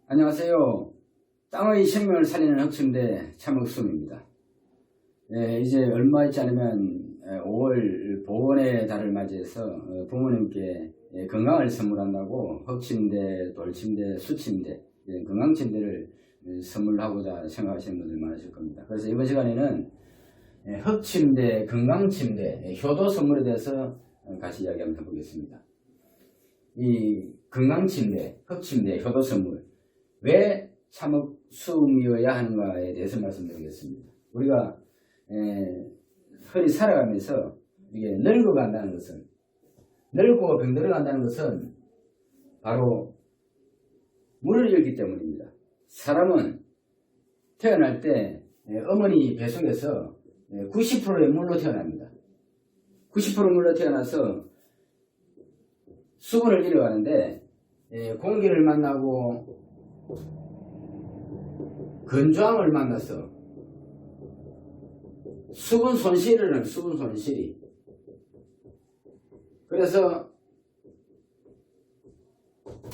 안녕하세요. 땅의 생명을 살리는 흑침대 참흑숨입니다. 이제 얼마 있지 않으면 5월 보건의 달을 맞이해서 부모님께 건강을 선물한다고 흑침대, 돌침대, 수침대, 건강침대를 선물하고자 생각하시는 분들 많으실 겁니다. 그래서 이번 시간에는 흑침대, 건강침대, 효도 선물에 대해서 같이 이야기 한번 해보겠습니다. 이 건강침대, 흑침대, 효도 선물, 왜 참흑숨이어야 하는가에 대해서 말씀드리겠습니다. 우리가 흔히 살아가면서 이게 늙어간다는 것은, 늙고 병들어간다는 것은 바로 물을 잃기 때문입니다. 사람은 태어날 때 어머니 뱃속에서 90%의 물로 태어납니다. 90% 물로 태어나서 수분을 잃어가는데 공기를 만나고 건조함을 만나서 수분 손실을 하는 수분 손실이, 그래서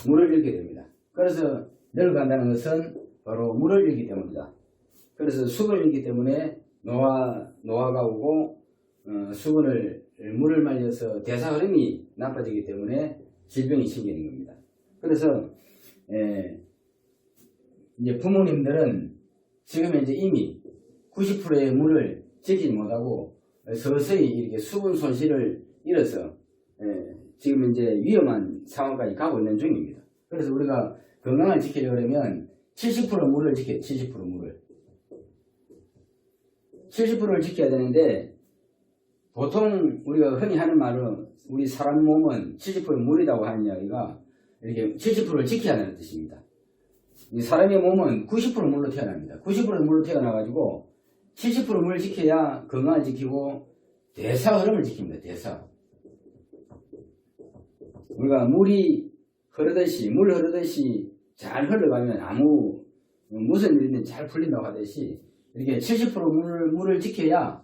물을 잃게 됩니다. 그래서 늙어간다는 것은 바로 물을 잃기 때문이다. 그래서 수분을 잃기 때문에 노화가 오고 물을 말려서 대사 흐름이 나빠지기 때문에 질병이 생기는 겁니다. 그래서 이제 부모님들은 지금 이제 이미 90%의 물을 지키지 못하고 서서히 이렇게 수분 손실을 잃어서 지금 이제 위험한 상황까지 가고 있는 중입니다. 그래서 우리가 건강을 지키려고 하면 70% 물을 지켜야 돼요. 70% 물을. 70%를 지켜야 되는데, 보통 우리가 흔히 하는 말은 우리 사람 몸은 70% 물이라고 하는 이야기가 이렇게 70%를 지켜야 하는 뜻입니다. 이 사람의 몸은 90% 물로 태어납니다. 90% 물로 태어나가지고 70% 물을 지켜야 건강을 지키고 대사 흐름을 지킵니다. 대사. 우리가 물이 흐르듯이, 물 흐르듯이 잘 흘러가면 무슨 일이든 잘 풀린다고 하듯이 이렇게 70% 물을 지켜야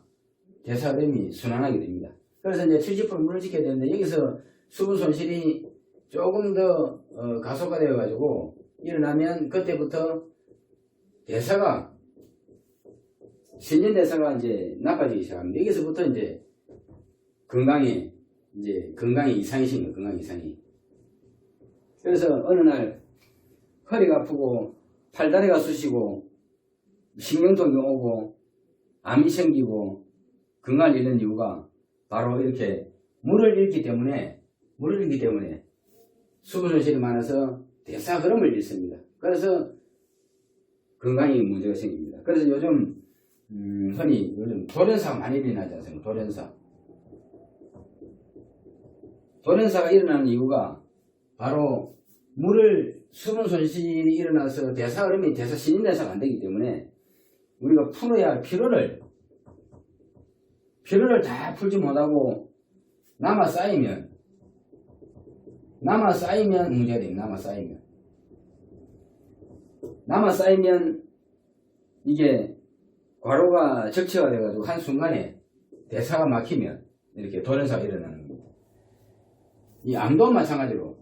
대사 흐름이 순환하게 됩니다. 그래서 이제 70% 물을 지켜야 되는데, 여기서 수분 손실이 조금 더 가속화되어 가지고 일어나면 그때부터 대사가, 신진대사가 이제 나빠지기 시작합니다. 여기서부터 이제 건강에 이상이 생겨요. 건강 이상이. 그래서 어느 날 허리가 아프고 팔다리가 쑤시고 신경통이 오고 암이 생기고 건강을 잃는 이유가 바로 이렇게 물을 잃기 때문에 수분 손실이 많아서 대사 흐름을 잃습니다. 그래서 건강에 문제가 생깁니다. 그래서 요즘 흔히 돌연사가 많이 일어나지 않습니까? 돌연사가 일어나는 이유가 바로 수분 손실이 일어나서 대사 흐름이 신진대사가 안 되기 때문에, 우리가 풀어야 피로를 다 풀지 못하고 남아 쌓이면 문제가 됩니다. 남아 쌓이면 이게 과로가 적체가 돼가지고 한순간에 대사가 막히면 이렇게 돌연사가 일어나는 겁니다. 이 암도 마찬가지로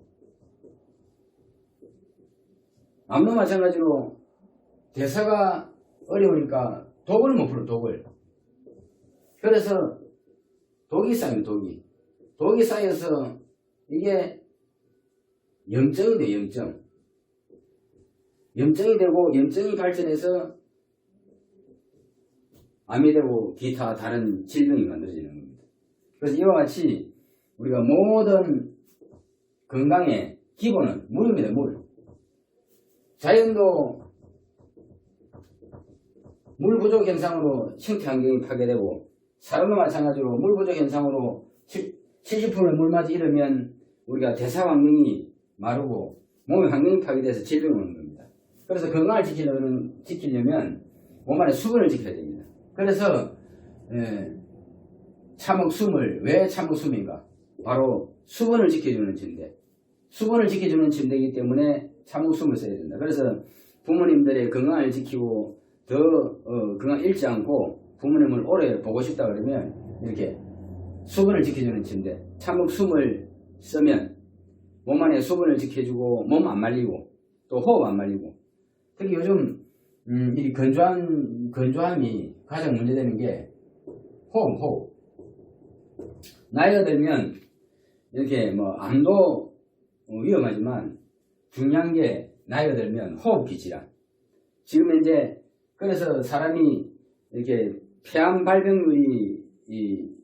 대사가 어려우니까 독을 못 풀어, 독을. 그래서 독이 쌓입니다, 독이 쌓여서 이게 염증이 돼요, 염증이 되고, 염증이 발전해서 암이 되고 기타 다른 질병이 만들어지는 겁니다. 그래서 이와 같이 우리가 모든 건강의 기본은 물입니다, 물. 자연도 물 부족 현상으로 생태 환경이 파괴되고, 사람도 마찬가지로 물 부족 현상으로 70%의 물맛이 잃으면 우리가 대사 환경이 마르고 몸의 환경이 파괴돼서 질병이 오는 겁니다. 그래서 건강을 지키려면 몸 안에 수분을 지켜야 됩니다. 그래서 참흑숨을, 왜 참흑숨인가? 바로 수분을 지켜주는 침대. 수분을 지켜주는 침대이기 때문에 참흑숨을 써야 된다. 그래서 부모님들의 건강을 지키고 더 건강 잃지 않고 부모님을 오래 보고 싶다 그러면 이렇게 수분을 지켜주는 침대, 참흑숨을 쓰면 몸 안에 수분을 지켜주고 몸 안 말리고 또 호흡 안 말리고. 특히 요즘 이 건조함이 가장 문제되는 게 호흡. 나이가 들면 이렇게 뭐 암도 위험하지만 중요한 게 나이가 들면 호흡기 질환. 지금 이제 그래서 사람이 이렇게 폐암 발병률이 이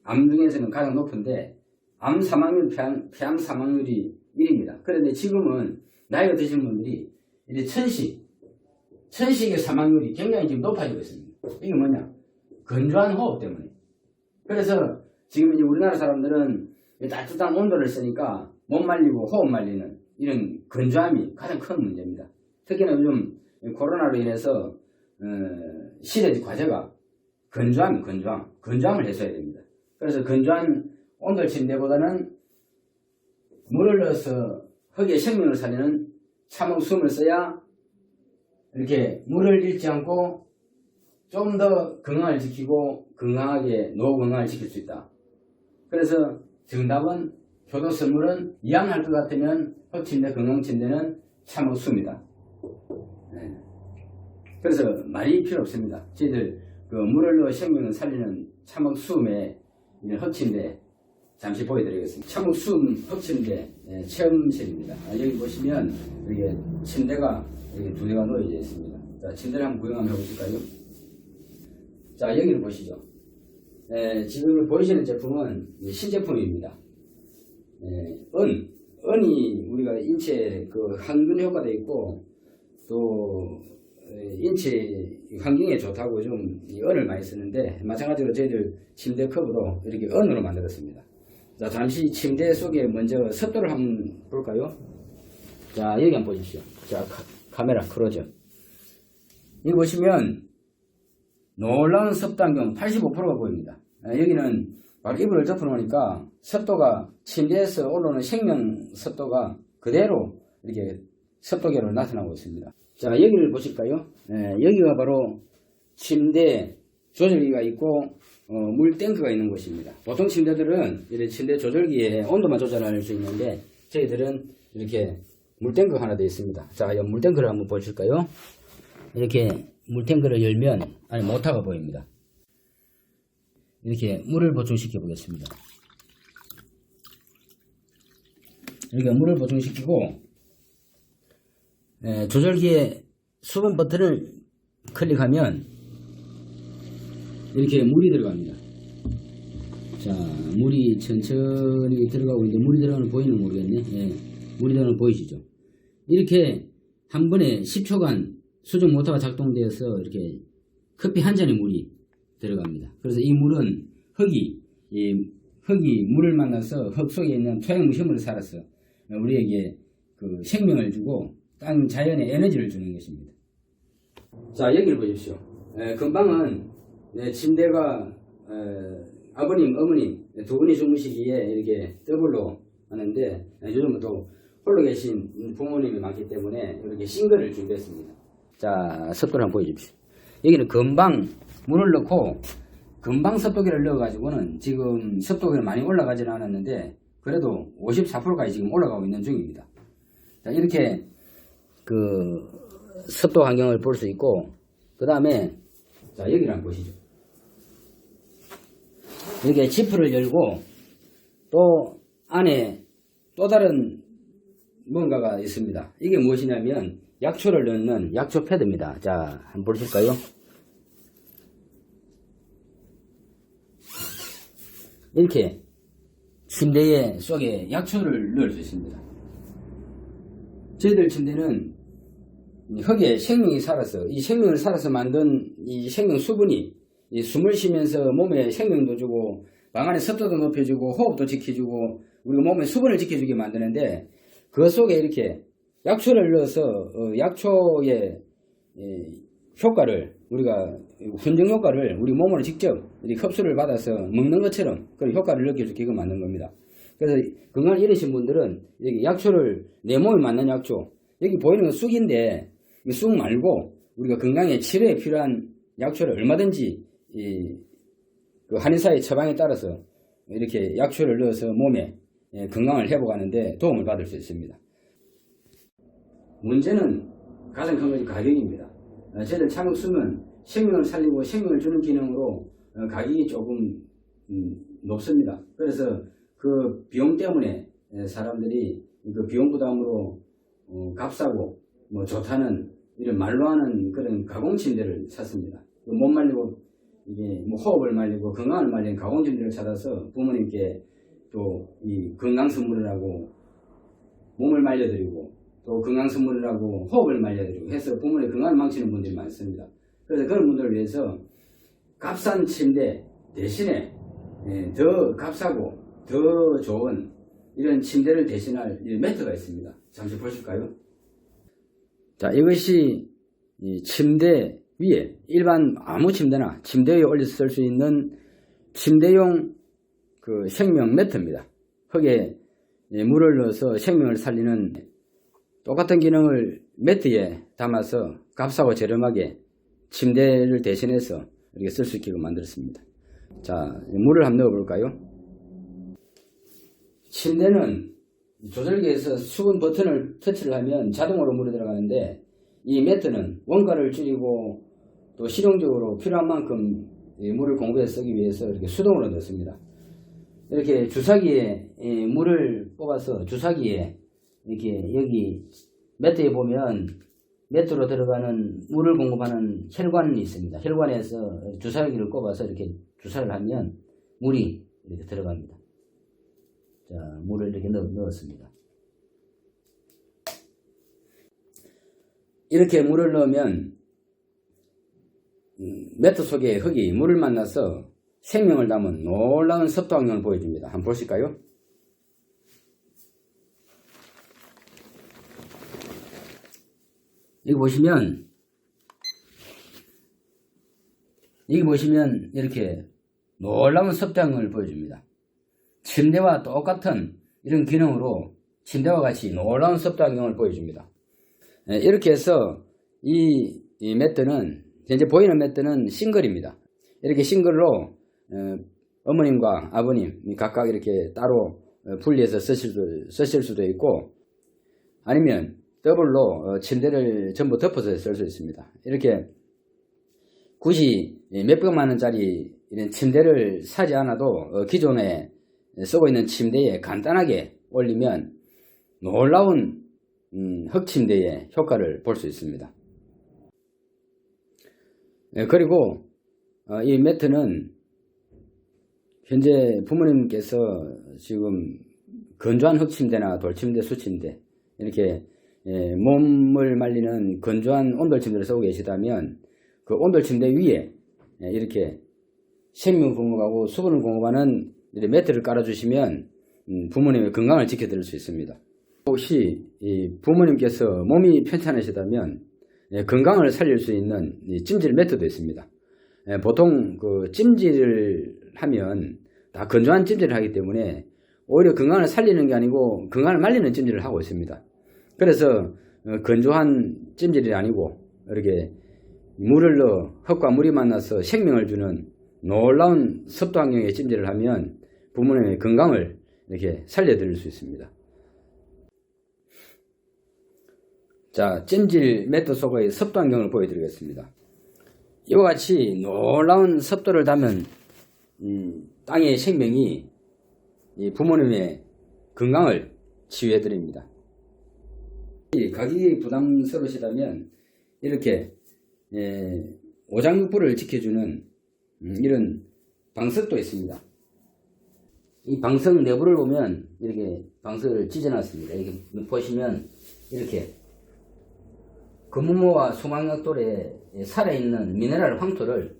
암 중에서는 가장 높은데 암 사망률, 폐암 사망률이 1입니다. 그런데 지금은 나이가 드신 분들이 이제 천식의 사망률이 굉장히 지금 높아지고 있습니다. 이게 뭐냐? 건조한 호흡 때문에. 그래서 지금 이제 우리나라 사람들은 따뜻한 온도를 쓰니까 못 말리고 호흡 말리는 이런 건조함이 가장 큰 문제입니다. 특히나 요즘 코로나로 인해서 시대 과제가 건조함을 해소해야 됩니다. 그래서 건조한 온돌 침대보다는 물을 넣어서 흙의 생명을 살리는 참옥수음을 써야 이렇게 물을 잃지 않고 좀 더 건강을 지키고 노후 건강을 지킬 수 있다. 그래서 정답은 효도 선물은 이왕할 것 같으면 흙침대, 건강침대는 참옥수입니다. 네. 그래서 말이 필요 없습니다. 저희들 물을 넣어 생명을 살리는 참옥수음의 흙침대 잠시 보여드리겠습니다. 참옥수음 흙침대 체험실입니다. 여기 보시면 이게 침대가 이렇게 두 대가 놓여져 있습니다. 자, 침대를 한번 구경 한번 해보실까요? 자, 여기를 보시죠. 지금 보이시는 제품은 신제품입니다. 은이 우리가 인체 항균 효과도 있고 또 인체 환경에 좋다고 좀 은을 많이 쓰는데 마찬가지로 저희들 침대 커브도 이렇게 은으로 만들었습니다. 자, 잠시 침대 속에 먼저 습도를 한번 볼까요? 자, 여기 한번 보십시오. 자, 카메라 크로즈. 여기 보시면 놀라운 습도안경 85%가 보입니다. 여기는 바로 이불을 덮어놓으니까 습도가 침대에서 올라오는 생명 습도가 그대로 이렇게 습도계로 나타나고 있습니다. 자, 여기를 보실까요? 여기가 바로 침대 조절기가 있고 물탱크가 있는 곳입니다. 보통 침대들은 이렇게 침대 조절기에 온도만 조절할 수 있는데 저희들은 이렇게 물탱크가 하나 되어 있습니다. 자, 이 물탱크를 한번 보실까요? 이렇게 물탱크를 열면 안에 모터가 보입니다. 이렇게 물을 보충시켜 보겠습니다. 이렇게 물을 보충시키고 조절기에 수분 버튼을 클릭하면 이렇게 물이 들어갑니다. 자, 물이 천천히 들어가고 있는데 물이 들어가는 거 보이는 모르겠네. 물이 들어가는 거 보이시죠? 이렇게 한 번에 10초간 수중 모터가 작동되어서 이렇게 커피 한 잔의 물이 들어갑니다. 그래서 이 물은 흙이 물을 만나서 흙 속에 있는 토양무생물을 살아서 우리에게 생명을 주고 땅 자연의 에너지를 주는 것입니다. 자, 여기를 보십시오. 금방은 침대가 아버님, 어머님 두 분이 주무시기에 이렇게 더블로 하는데 요즘은 또 홀로 계신 부모님이 많기 때문에 이렇게 싱글을 준비했습니다. 자, 습도를 한번 보여주십시오. 여기는 금방 물을 넣고 금방 습도계를 넣어가지고는 지금 습도계는 많이 올라가지는 않았는데 그래도 54%까지 지금 올라가고 있는 중입니다. 자, 이렇게 습도 환경을 볼 수 있고 그 다음에 자, 여기를 한번 보시죠. 이렇게 지프를 열고 또 안에 또 다른 뭔가가 있습니다. 이게 무엇이냐면 약초를 넣는 약초 패드입니다. 자, 한번 보실까요? 이렇게 침대 속에 약초를 넣을 수 있습니다. 저희들 침대는 흙에 생명이 살아서 이 생명을 살아서 만든 이 생명 수분이 이 숨을 쉬면서 몸에 생명도 주고 방 안에 습도도 높여주고 호흡도 지켜주고 우리가 몸에 수분을 지켜주게 만드는데 그 속에 이렇게 약초를 넣어서 약초의 효과를 우리가 훈정 효과를 우리 몸으로 직접 흡수를 받아서 먹는 것처럼 그런 효과를 느껴주게끔 만든 겁니다. 그래서 건강을 잃으신 분들은 여기 약초를 내 몸에 맞는 약초 여기 보이는 건 쑥인데 이 쑥 말고 우리가 건강에 치료에 필요한 약초를 얼마든지 한의사의 처방에 따라서 이렇게 약초를 넣어서 몸에 건강을 회복하는데 도움을 받을 수 있습니다. 문제는 가장 큰 것이 가격입니다. 저희들 참육수는 생명을 살리고 생명을 주는 기능으로 가격이 조금 높습니다. 그래서 그 비용 때문에 사람들이 그 비용 부담으로 값싸고 뭐 좋다는 이런 말로 하는 그런 가공 침대를 찾습니다. 못 말리고 이게 뭐 호흡을 말리고 건강을 말리는 가공 침대를 찾아서 부모님께 또 이 건강 선물이라고 몸을 말려드리고 또 건강 선물이라고 호흡을 말려드리고 해서 부모님의 건강을 망치는 분들이 많습니다. 그래서 그런 분들을 위해서 값싼 침대 대신에 더 값싸고 더 좋은 이런 침대를 대신할 매트가 있습니다. 잠시 보실까요? 자, 이것이 이 침대 위에 일반 아무 침대나 침대 위에 올려서 쓸 수 있는 침대용 그 생명 매트입니다. 흙에 물을 넣어서 생명을 살리는 똑같은 기능을 매트에 담아서 값싸고 저렴하게 침대를 대신해서 이렇게 쓸 수 있게끔 만들었습니다. 자, 물을 한번 넣어 볼까요? 침대는 조절기에서 수분 버튼을 터치를 하면 자동으로 물이 들어가는데 이 매트는 원가를 줄이고 또 실용적으로 필요한 만큼 물을 공급해서 쓰기 위해서 이렇게 수동으로 넣습니다. 이렇게 주사기에 물을 뽑아서 주사기에 이렇게 여기 매트에 보면 매트로 들어가는 물을 공급하는 혈관이 있습니다. 혈관에서 주사기를 꼽아서 이렇게 주사를 하면 물이 이렇게 들어갑니다. 자, 물을 이렇게 넣었습니다. 이렇게 물을 넣으면 매트 속에 흙이 물을 만나서 생명을 담은 놀라운 습도 환경을 보여줍니다. 한번 보실까요? 여기 보시면 이렇게 놀라운 습도양을 보여줍니다. 침대와 똑같은 이런 기능으로 침대와 같이 놀라운 습도환경을 보여줍니다. 이렇게 해서 이 매트는 현재 보이는 매트는 싱글입니다. 이렇게 싱글로 어머님과 아버님 각각 이렇게 따로 분리해서 쓰실 수도 있고 아니면 더블로 침대를 전부 덮어서 쓸 수 있습니다. 이렇게 굳이 몇백만 원짜리 이런 침대를 사지 않아도 기존에 쓰고 있는 침대에 간단하게 올리면 놀라운 흙침대의 효과를 볼 수 있습니다. 그리고 이 매트는 현재 부모님께서 지금 건조한 흙침대나 돌침대, 수침대 이렇게 몸을 말리는 건조한 온돌침대를 쓰고 계시다면 그 온돌침대 위에 이렇게 생명 공급하고 수분을 공급하는 매트를 깔아주시면 부모님의 건강을 지켜드릴 수 있습니다. 혹시 부모님께서 몸이 편찮으시다면 건강을 살릴 수 있는 찜질 매트도 있습니다. 보통 그 찜질을 하면 다 건조한 찜질을 하기 때문에 오히려 건강을 살리는 게 아니고 건강을 말리는 찜질을 하고 있습니다. 그래서 건조한 찜질이 아니고 이렇게 물을 넣어 흙과 물이 만나서 생명을 주는 놀라운 습도 환경의 찜질을 하면 부모님의 건강을 이렇게 살려드릴 수 있습니다. 자, 찜질 매트 속의 습도 환경을 보여드리겠습니다. 이와 같이 놀라운 습도를 담은 땅의 생명이 이 부모님의 건강을 치유해드립니다. 가격이 부담스러우시다면 이렇게 오장육부를 지켜주는 이런 방석도 있습니다. 이 방석 내부를 보면 이렇게 방석을 찢어놨습니다. 이렇게 보시면 이렇게 거무모와 송황역돌에 살아있는 미네랄 황토를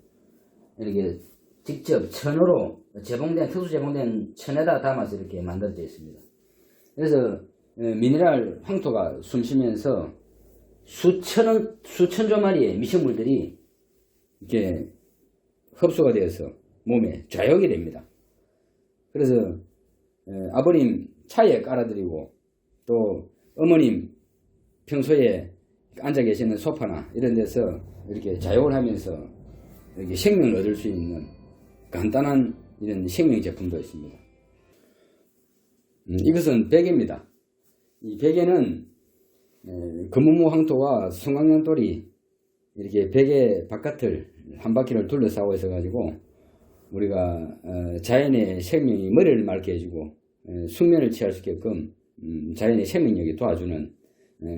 이렇게 직접 천으로 특수 제공된 천에다 담아서 이렇게 만들어져 있습니다. 그래서 미네랄 황토가 숨쉬면서 수천조 마리의 미생물들이 이렇게 흡수가 되어서 몸에 좌욕이 됩니다. 그래서 아버님 차에 깔아드리고 또 어머님 평소에 앉아 계시는 소파나 이런 데서 이렇게 좌욕을 하면서 이렇게 생명을 얻을 수 있는 간단한 이런 생명 제품도 있습니다. 이것은 베개입니다. 이 베개는 금무무 황토와 송강량돌이 이렇게 베개 바깥을 한 바퀴를 둘러싸고 있어 가지고 우리가 자연의 생명이 머리를 맑게 해주고 숙면을 취할 수 있게끔 자연의 생명력이 도와주는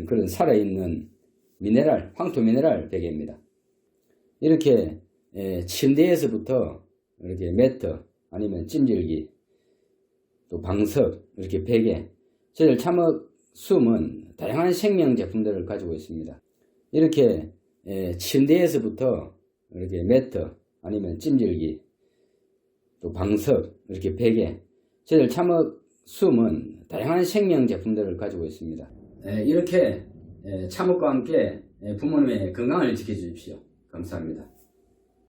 그런 살아있는 미네랄, 황토 미네랄 베개입니다. 이렇게 침대에서부터 이렇게 매트 아니면 찜질기 또 방석 이렇게 베개 저희들 참흑수음은 다양한 생명 제품들을 가지고 있습니다. 이렇게 침대에서부터 이렇게 매트 아니면 찜질기 또 방석 이렇게 베개 저희들 참흑수음은 다양한 생명 제품들을 가지고 있습니다. 이렇게 참흑과 함께 부모님의 건강을 지켜주십시오. 감사합니다.